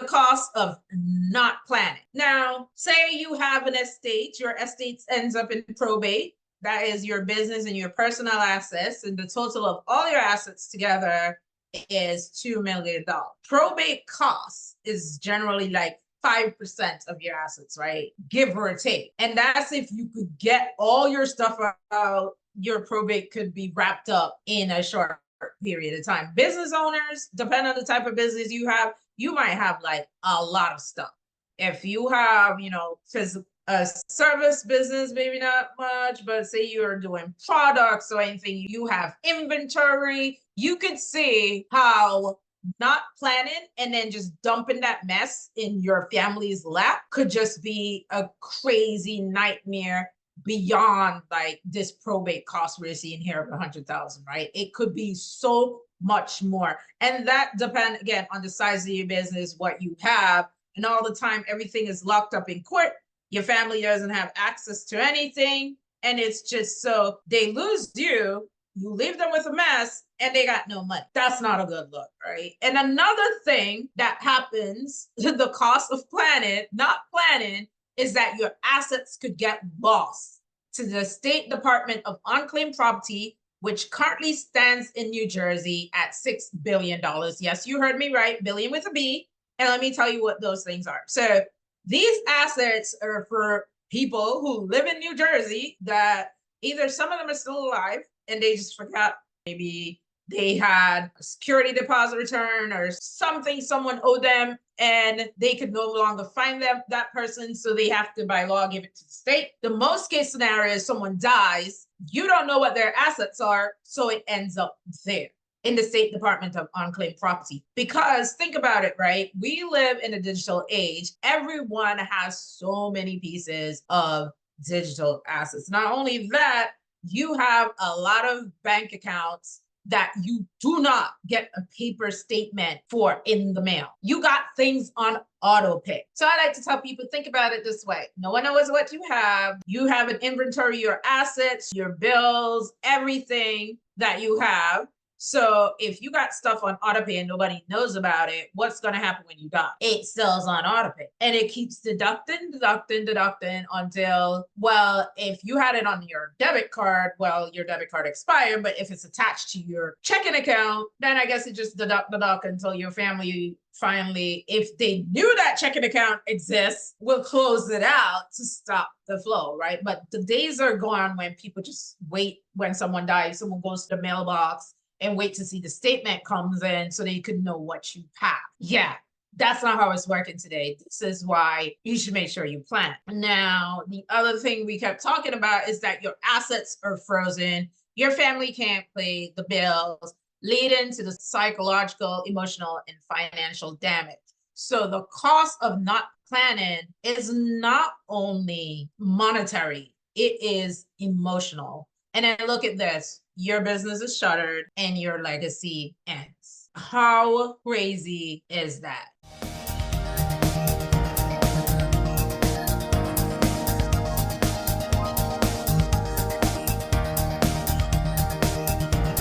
cost of not planning. Now, say you have an estate, your estate ends up in probate. That is your business and your personal assets, and the total of all your assets together is $2 million. Probate costs is generally like 5% of your assets, right? Give or take. And that's if you could get all your stuff out, your probate could be wrapped up in a short period of time. Business owners, depending on the type of business you have, you might have like a lot of stuff. If you have, a service business, maybe not much, but say you're doing products or anything, you have inventory, you could see how not planning and then just dumping that mess in your family's lap could just be a crazy nightmare beyond like this probate cost we're seeing here of 100,000, right? It could be so much more. And that depends again on the size of your business, what you have, and all the time everything is locked up in court. Your family doesn't have access to anything. And it's just so they lose you, you leave them with a mess, and they got no money. That's not a good look, right? And another thing that happens to the cost of not planning, is that your assets could get lost to the State Department of Unclaimed Property, which currently stands in New Jersey at $6 billion. Yes, you heard me right, billion with a B. And let me tell you what those things are. So these assets are for people who live in New Jersey that either some of them are still alive and they just forgot, maybe they had a security deposit return or something someone owed them and they could no longer find that person, so they have to by law give it to the state. The most case scenario is someone dies, you don't know what their assets are, so it ends up there in the State Department of Unclaimed Property. Because think about it, right? We live in a digital age. Everyone has so many pieces of digital assets. Not only that, you have a lot of bank accounts that you do not get a paper statement for in the mail. You got things on auto pay. So I like to tell people, think about it this way. No one knows what you have. You have an inventory, your assets, your bills, everything that you have. So if you got stuff on auto pay and nobody knows about it, what's going to happen when you die? It still's on auto pay and it keeps deducting until, well, if you had it on your debit card, well, your debit card expired. But if it's attached to your checking account, then I guess it just deduct until your family finally, if they knew that checking account exists, will close it out to stop the flow, right? But the days are gone when people just wait when someone dies, someone goes to the mailbox and wait to see the statement comes in so they could know what you have. Yeah, that's not how it's working today. This is why you should make sure you plan. Now, the other thing we kept talking about is that your assets are frozen. Your family can't pay the bills, leading to the psychological, emotional, and financial damage. So the cost of not planning is not only monetary, it is emotional. And then look at this. Your business is shuttered and your legacy ends. How crazy is that?